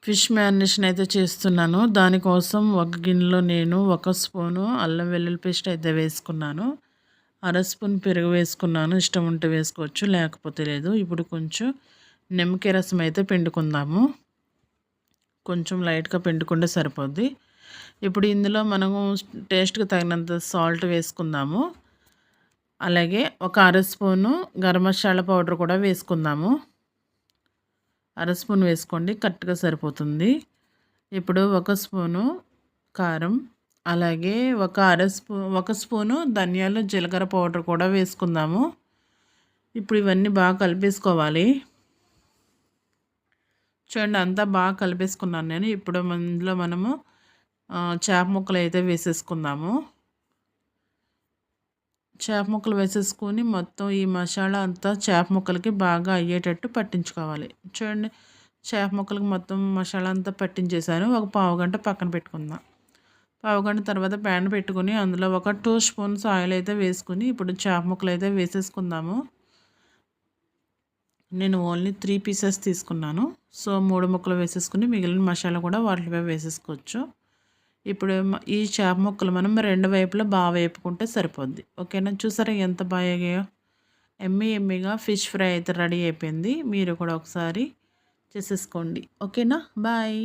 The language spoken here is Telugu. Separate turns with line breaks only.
ఫిష్ మ్యారినేషన్ అయితే చేస్తున్నాను. దానికోసం ఒక గిన్నెలో నేను 1 స్పూను అల్లం వెల్లుల్లి పేస్ట్ అయితే వేసుకున్నాను. అర స్పూన్ పెరుగు వేసుకున్నాను. ఇష్టం ఉంటే వేసుకోవచ్చు, లేకపోతే లేదు. ఇప్పుడు కొంచెం నిమ్మకాయ రసం అయితే పిండుకుందాము. కొంచెం లైట్గా పిండుకుంటే సరిపోద్ది. ఇప్పుడు ఇందులో మనము టేస్ట్కి తగినంత సాల్ట్ వేసుకుందాము. అలాగే ఒక అర స్పూను గరం మసాలా పౌడర్ కూడా వేసుకుందాము. అర స్పూన్ వేసుకోండి, కరెక్ట్గా సరిపోతుంది. ఇప్పుడు 1 స్పూను కారం, అలాగే ఒక స్పూను ధనియాలు జీలకర్ర పౌడర్ కూడా వేసుకుందాము. ఇప్పుడు ఇవన్నీ బాగా కలిపేసుకోవాలి. చూడండి, అంతా బాగా కలిపేసుకున్నాను నేను. ఇప్పుడు ఇందులో మనము చేప ముక్కలు అయితే వేసేసుకుందాము. చేప ముక్కలు వేసేసుకొని మొత్తం ఈ మసాలా అంతా చేప ముక్కలకి బాగా అయ్యేటట్టు పట్టించుకోవాలి. చూడండి, చేప ముక్కలకి మొత్తం మసాలా అంతా పట్టించేసాను. ఒక పావుగంట పక్కన పెట్టుకుందాం. పావుగంట తర్వాత ప్యాన్ పెట్టుకుని అందులో ఒక 2 స్పూన్స్ ఆయిల్ అయితే వేసుకుని ఇప్పుడు చేప ముక్కలు అయితే వేసేసుకుందాము. నేను ఓన్లీ 3 పీసెస్ తీసుకున్నాను. సో 3 ముక్కలు వేసేసుకుని మిగిలిన మసాలా కూడా వాటిపై వేసేసుకోవచ్చు. ఇప్పుడు ఈ చేప ముక్కలు మనం 2 వైపులా బాగా వేపుకుంటే సరిపోద్ది. ఓకేనా? చూసారా ఎంత బాగా ఎగాయో? ఎమ్మీగా ఫిష్ ఫ్రై అయితే రెడీ అయిపోయింది. మీరు కూడా ఒకసారి చేసేసుకోండి. ఓకేనా? బాయ్.